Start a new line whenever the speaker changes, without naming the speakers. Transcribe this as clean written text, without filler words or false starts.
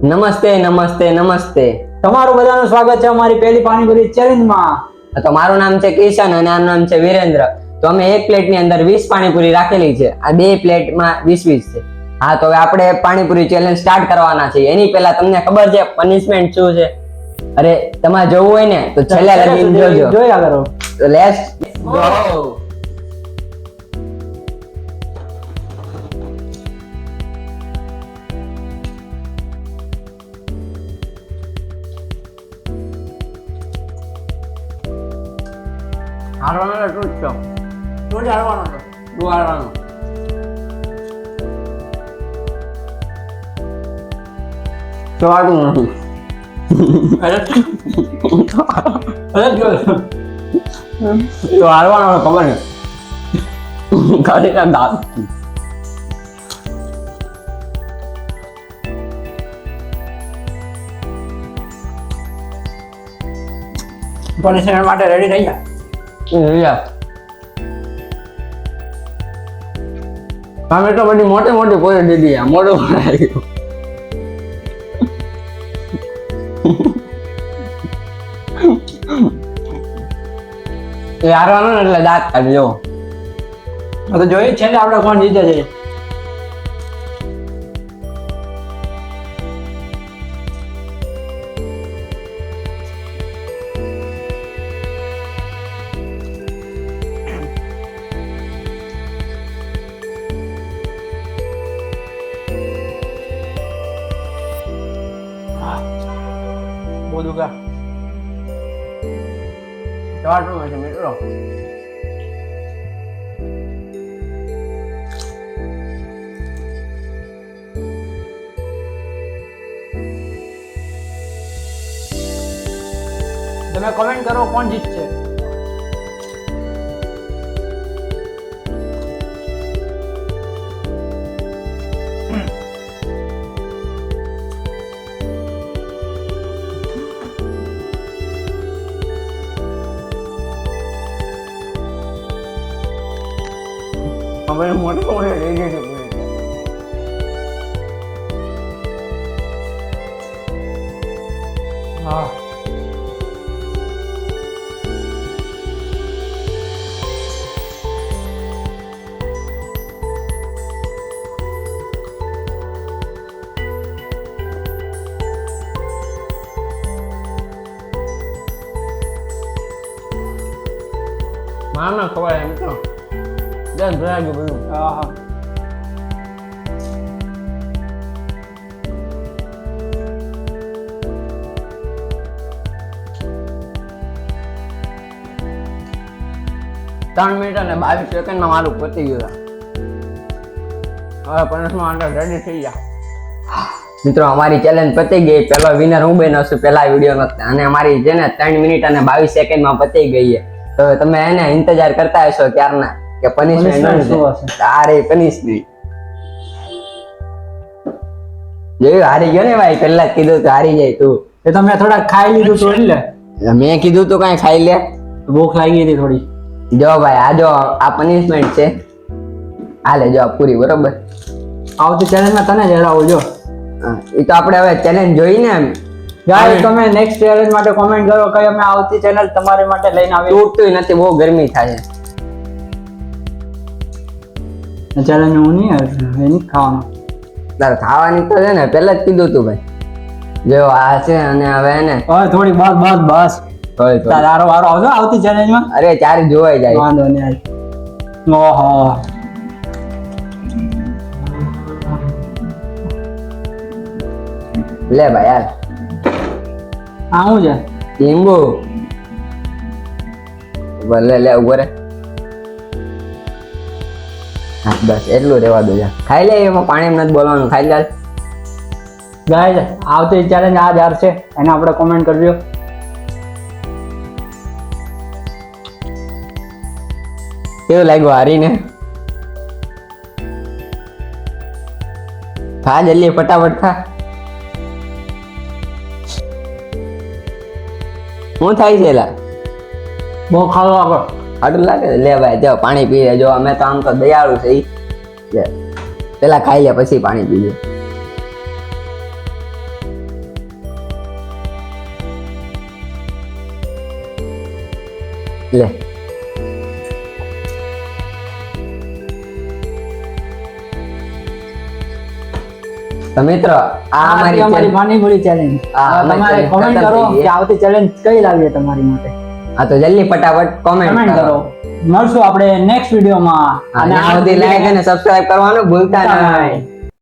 નમસ્તે નમસ્તે નમસ્તે.
તમારું બધાનું સ્વાગત છે અમારી પહેલી પાણીપુરી ચેલેન્જમાં.
તો મારું નામ છે કિશન અને આનું નામ છે વિરેન્દ્ર. તો અમે એક પ્લેટની અંદર 20 પાણીપુરી રાખેલી છે. આ બે પ્લેટમાં 20 છે. હા, તો હવે આપણે પાણીપુરી ચેલેન્જ સ્ટાર્ટ કરવાના છે. એની પહેલા તમને ખબર છે પનિશમેન્ટ શું છે? અરે તમારે જોવું હોય ને તો છેલ્લે લગીને જોજો.
જોયા કરો.
તો લેટ્સ ગો. હારવાનો તો તું જ છો.
તું જ હારવાનો છો.
તું હારવાનો. તો આટલું નથી. તો હારવાનો ખબર ને. ખાલી ના દાંત.
પનિશમેન્ટ માટે રેડી થઈ ગયા.
અમે તો બધી મોટી મોટી પોરી દીધી. મોટું બનાવ્યું. એ હારવાનું ને એટલે દાંત કાઢજો.
તો જોઈએ છેલ્લે આપણે કોણ જીતે છે. બોલું કા
ચાટું છે મિત્રો.
તમે કમેન્ટ કરો કોણ જીતશે.
અમે મોટી મોટી લઈ જશે પૂરી.
હા,
મામા ખવાય એમ તો. દસ ભરાયું બધું.
હા.
3 મિનિટ અને 22 સેકન્ડમાં મારું પતી ગયું. હવે પનિશમેન્ટ રેડી થઈ ગયા. મિત્રો, અમારી ચેલેન્જ પતી ગઈ. પહેલો વિનર હું બન્યો છું પહેલા વિડીયોનો. અને અમારી છે ને 3 મિનિટ અને 22 સેકન્ડમાં પતી ગઈ છે. તો તમે એને ઇંતજાર કરતા હશો ક્યારના કે પનિશમેન્ટ શું હશે. તારે પનિશમેન્ટ જોયું. હારી ગયો ને ભાઈ. પહેલા જ કીધું તો હારી જાય તું.
એ તો મેં થોડા ખાઈ લીધું તો એટલે
મેં કીધું તું કઈ ખાઈ લે.
ભૂખ લાગી હતી થોડી.
જો ભાઈ, આ જો આ પનિશમેન્ટ છે. આ લે જો આ પૂરી. બરોબર.
આવતી ચેલેન્જમાં તને જ હરાવું જો.
એ તો આપણે હવે ચેલેન્જ જોઈને એમ.
ગાઈસ, તમે નેક્સ્ટ ચેલેન્જ માટે કોમેન્ટ કરો કે અમે આવતી ચેનલ તમારી માટે લઈને આવી.
તૂટતું નથી. બહુ ગરમી થાય છે.
ચેલેન્જ હું નહીં એની ખાવાનું.
તારે ખાવાની તો છે ને પહેલા જ કીધું તું ભાઈ. જો આ છે અને હવે એને
હવે થોડી બસ તાર વારો આવજો આવતી ચેલેન્જમાં.
અરે ચારે જોવાઈ જાય.
વાંધો નહીં. ઓહો,
લે ભાઈ યાર.
આ શું છે?
લીંબુ. ભલે લે ઉભો રે. હા બસ એટલું રહેવા દો. ખાઈ લે. એમાં પાણી નથી બોલવાનું. ખાઈ લે.
ગાઈસ, આવતી ચેલેન્જ આ જ હારશે એને આપણે કોમેન્ટ કરજો.
કેવું લાગ્યું હારીને? ખા જલ્દી ફટાફટ ખા. શું થાય છે એલા?
બહુ ખાવા આગળ
આટલું લાગે લે ભાઈ. જો પાણી પી લે. જો અમે તો આમ તો દયાળુ છે. પેલા ખાઈ લે પછી પાણી પીજે. લે તો મિત્રો આ
અમારી
અમારી
પાણીપુરી ચેલેન્જ
હા, અમારી
તમારે
challenge
કોમેન્ટ
ખતમ
કરો
થઈ ગઈ.
કે આવતી ચેલેન્જ કઈ લાવીએ તમારી માટે
હા તો જલ્દી ફટાફટ
કમેન્ટ
કોમેન્ટ
કરો મળશું આપણે નેક્સ્ટ વિડીયોમાં
અને આ સુધી લાઈક અને સબસ્ક્રાઇબ કરવાનું ભૂલતા નહીં.